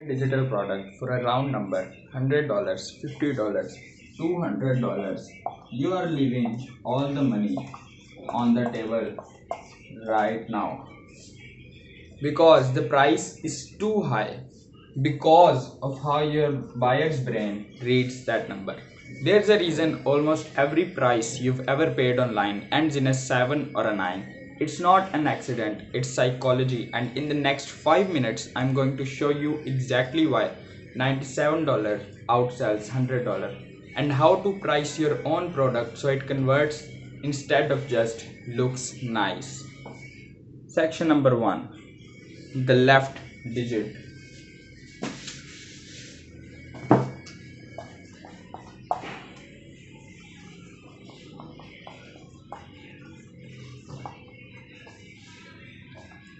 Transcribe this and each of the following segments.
digital product for a round number $100, $50, $200. You are leaving all the money on the table right now because the price is too high because of how your buyer's brain reads that number. There's a reason almost every price you've ever paid online ends in a 7 or a 9. It's not an accident, it's psychology, and in the next 5 minutes I'm going to show you exactly why $97 outsells $100 and how to price your own product so it converts instead of just looks nice. Section number 1, the left digit.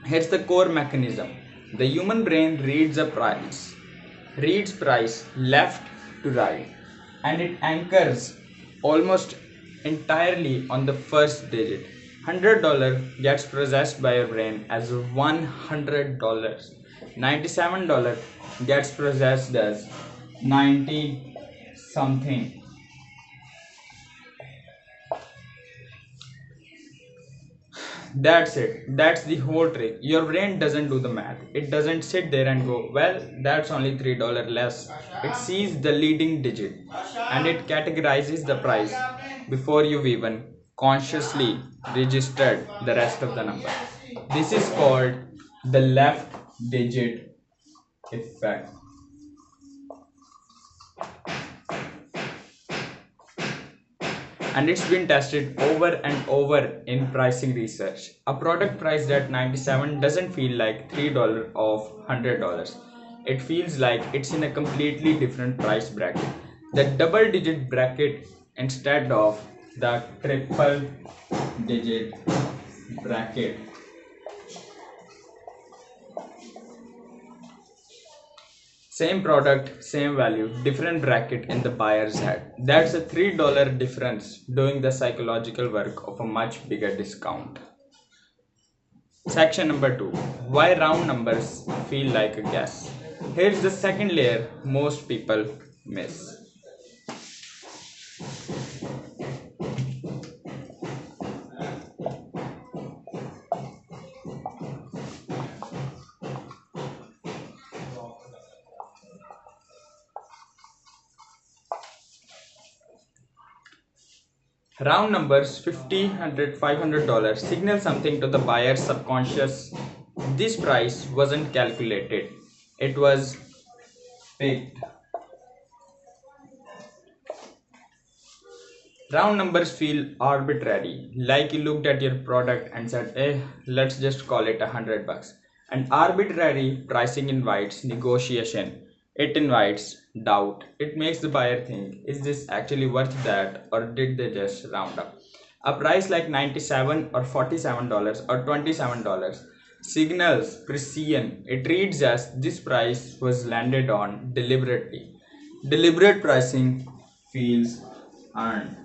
Here's the core mechanism. The human brain reads price left to right, and it anchors almost entirely on the first digit. $100 gets processed by your brain as $100. $97 gets processed as 90 something. That's it. That's the whole trick. Your brain doesn't do the math. It doesn't sit there and go, well, that's only $3 less. It sees the leading digit and it categorizes the price before you've even consciously registered the rest of the number. This is called the left digit effect. And it's been tested over and over in pricing research. A product priced at $97 doesn't feel like $3 off $100. It feels like it's in a completely different price bracket. The double digit bracket instead of the triple digit bracket. Same product, same value, different bracket in the buyer's head. That's a $3 difference doing the psychological work of a much bigger discount. Section number 2. Why round numbers feel like a guess. Here's the second layer most people miss. Round numbers $50, $100, $500 signal something to the buyer's subconscious. This price wasn't calculated, it was picked. Round numbers feel arbitrary, like you looked at your product and said, let's just call it $100. And arbitrary pricing invites negotiation. It invites doubt. It makes the buyer think, is this actually worth that or did they just round up? A price like $97 or $47 or $27 signals precision. It reads as this price was landed on deliberately. Deliberate pricing feels earned.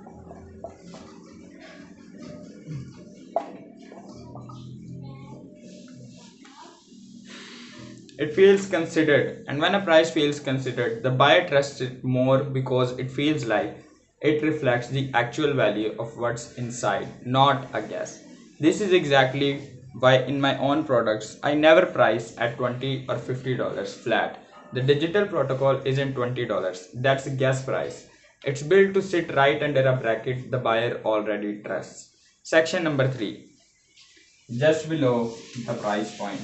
It feels considered, and when a price feels considered, the buyer trusts it more because it feels like it reflects the actual value of what's inside, not a guess. This is exactly why in my own products I never price at $20 or $50 flat. The digital protocol isn't $20, that's a guess price. It's built to sit right under a bracket the buyer already trusts. Section number 3, just below the price point.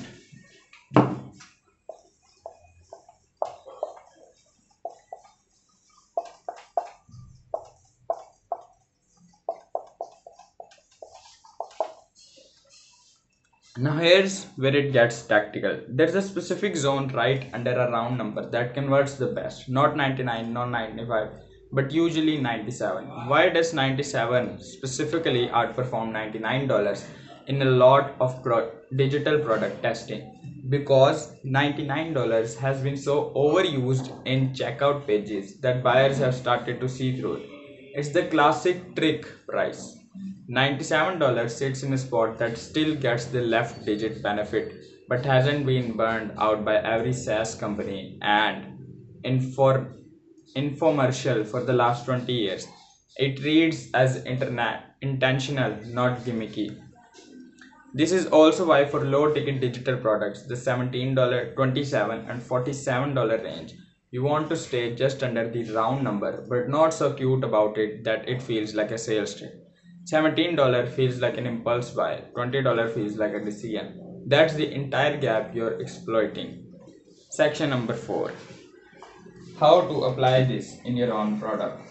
Now here's where it gets tactical. There's a specific zone right under a round number that converts the best. Not 99, not 95, but usually 97. Why does 97 specifically outperform $99 in a lot of digital product testing? Because $99 has been so overused in checkout pages that buyers have started to see through it. It's the classic trick price. $97 sits in a spot that still gets the left digit benefit but hasn't been burned out by every SaaS company and infomercial for the last 20 years. It reads as intentional, not gimmicky. This is also why for low ticket digital products, the $17, $27, and $47 range, you want to stay just under the round number, but not so cute about it that it feels like a sales trick. $17 feels like an impulse buy, $20 feels like a decision. That's the entire gap you're exploiting. Section number 4. How to apply this in your own product.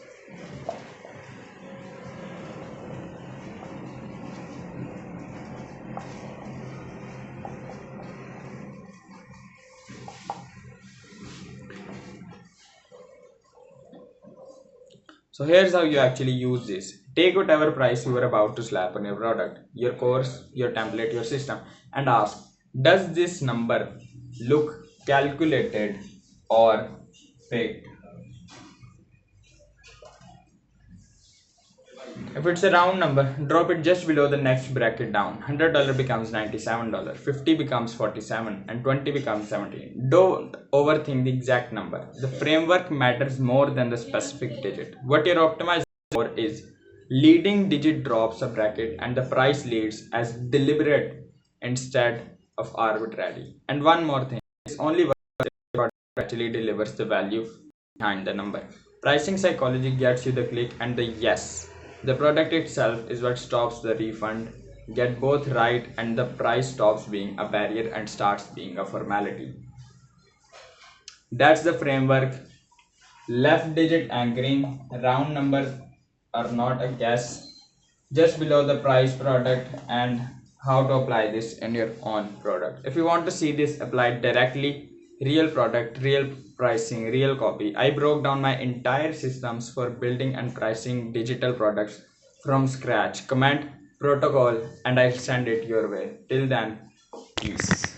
So here's how you actually use this. Take whatever price you are about to slap on your product, your course, your template, your system, and ask, does this number look calculated or faked? If it's a round number, drop it just below the next bracket down. $100 becomes $97, 50 becomes 47, and 20 becomes 17. Don't overthink the exact number. The framework matters more than the specific digit. What you're optimizing for is leading digit drops a bracket and the price leads as deliberate instead of arbitrary. And one more thing, it's only worth it if the product actually delivers the value behind the number. Pricing psychology gets you the click and the yes. The product itself is what stops the refund. Get both right and the price stops being a barrier and starts being a formality. That's the framework. Left digit anchoring, round numbers are not a guess. Just below the price product and how to apply this in your own product. If you want to see this applied directly, real product, real pricing, real copy, I broke down my entire systems for building and pricing digital products from scratch. Comment protocol and I'll send it your way. Till then, peace.